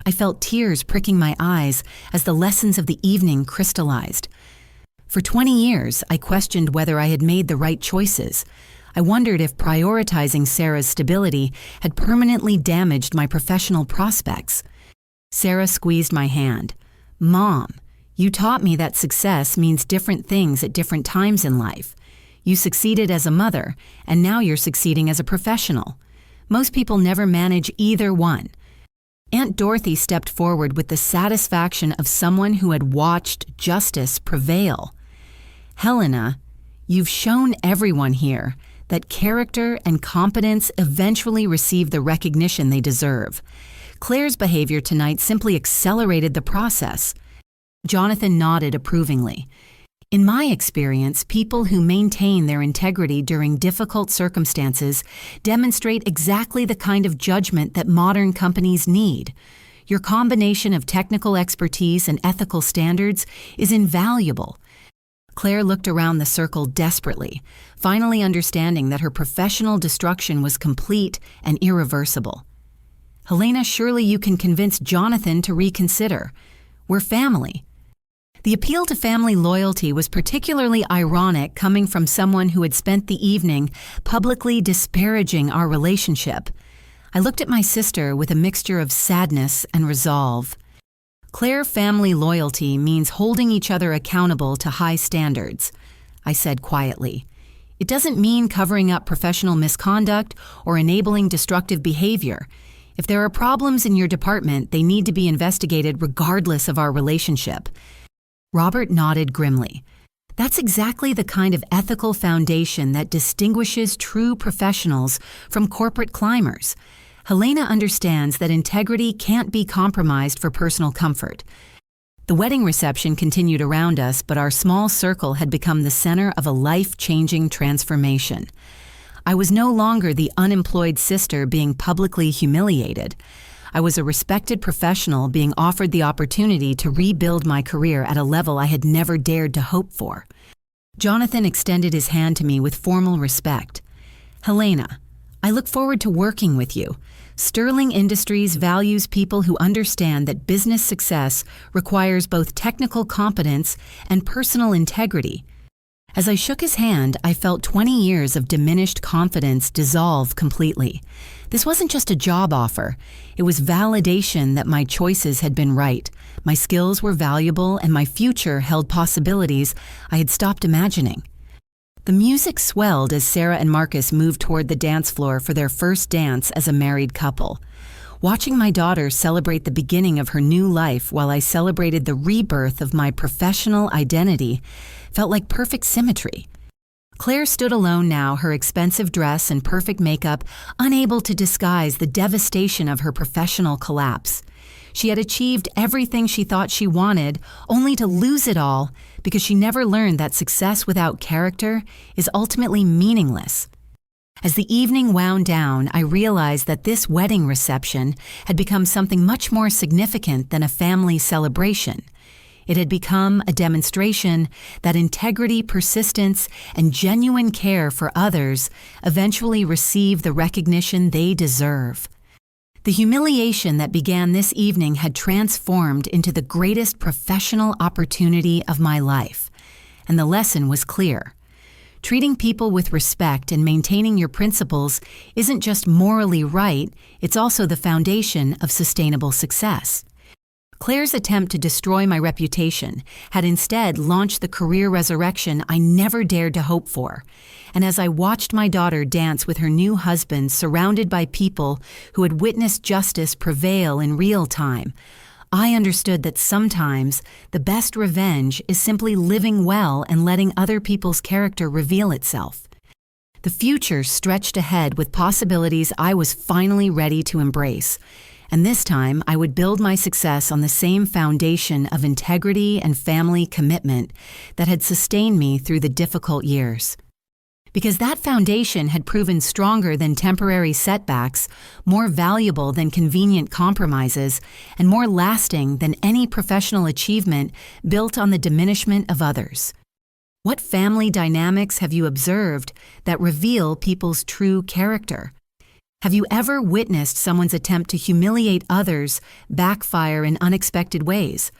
I felt tears pricking my eyes as the lessons of the evening crystallized. For 20 years, I questioned whether I had made the right choices. I wondered if prioritizing Sarah's stability had permanently damaged my professional prospects. Sarah squeezed my hand. "Mom, you taught me that success means different things at different times in life. You succeeded as a mother, and now you're succeeding as a professional. Most people never manage either one. Aunt Dorothy stepped forward with the satisfaction of someone who had watched justice prevail. Helena, you've shown everyone here that character and competence eventually receive the recognition they deserve. Claire's behavior tonight simply accelerated the process. Jonathan nodded approvingly. In my experience, people who maintain their integrity during difficult circumstances demonstrate exactly the kind of judgment that modern companies need. Your combination of technical expertise and ethical standards is invaluable. Claire looked around the circle desperately, finally understanding that her professional destruction was complete and irreversible. Helena, surely you can convince Jonathan to reconsider. We're family. The appeal to family loyalty was particularly ironic coming from someone who had spent the evening publicly disparaging our relationship. I looked at my sister with a mixture of sadness and resolve. Claire, family loyalty means holding each other accountable to high standards, I said quietly. It doesn't mean covering up professional misconduct or enabling destructive behavior. If there are problems in your department, they need to be investigated regardless of our relationship. Robert nodded grimly. That's exactly the kind of ethical foundation that distinguishes true professionals from corporate climbers. Helena understands that integrity can't be compromised for personal comfort. The wedding reception continued around us, but our small circle had become the center of a life-changing transformation. I was no longer the unemployed sister being publicly humiliated. I was a respected professional being offered the opportunity to rebuild my career at a level I had never dared to hope for. Jonathan extended his hand to me with formal respect. Helena, I look forward to working with you. Sterling Industries values people who understand that business success requires both technical competence and personal integrity. As I shook his hand, I felt 20 years of diminished confidence dissolve completely. This wasn't just a job offer. It was validation that my choices had been right. My skills were valuable, and my future held possibilities I had stopped imagining. The music swelled as Sarah and Marcus moved toward the dance floor for their first dance as a married couple. Watching my daughter celebrate the beginning of her new life while I celebrated the rebirth of my professional identity felt like perfect symmetry. Claire stood alone now, her expensive dress and perfect makeup unable to disguise the devastation of her professional collapse. She had achieved everything she thought she wanted, only to lose it all because she never learned that success without character is ultimately meaningless. As the evening wound down, I realized that this wedding reception had become something much more significant than a family celebration. It had become a demonstration that integrity, persistence, and genuine care for others eventually receive the recognition they deserve. The humiliation that began this evening had transformed into the greatest professional opportunity of my life, and the lesson was clear. Treating people with respect and maintaining your principles isn't just morally right, it's also the foundation of sustainable success. Claire's attempt to destroy my reputation had instead launched the career resurrection I never dared to hope for. And as I watched my daughter dance with her new husband surrounded by people who had witnessed justice prevail in real time, I understood that sometimes the best revenge is simply living well and letting other people's character reveal itself. The future stretched ahead with possibilities I was finally ready to embrace. And this time, I would build my success on the same foundation of integrity and family commitment that had sustained me through the difficult years. Because that foundation had proven stronger than temporary setbacks, more valuable than convenient compromises, and more lasting than any professional achievement built on the diminishment of others. What family dynamics have you observed that reveal people's true character? Have you ever witnessed someone's attempt to humiliate others backfire in unexpected ways?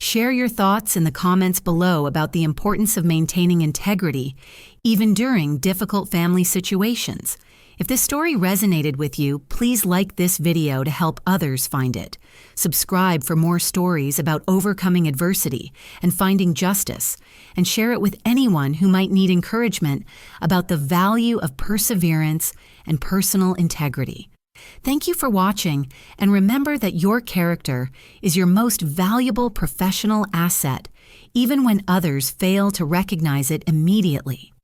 Share your thoughts in the comments below about the importance of maintaining integrity, even during difficult family situations. If this story resonated with you, please like this video to help others find it. Subscribe for more stories about overcoming adversity and finding justice, and share it with anyone who might need encouragement about the value of perseverance and personal integrity. Thank you for watching, and remember that your character is your most valuable professional asset, even when others fail to recognize it immediately.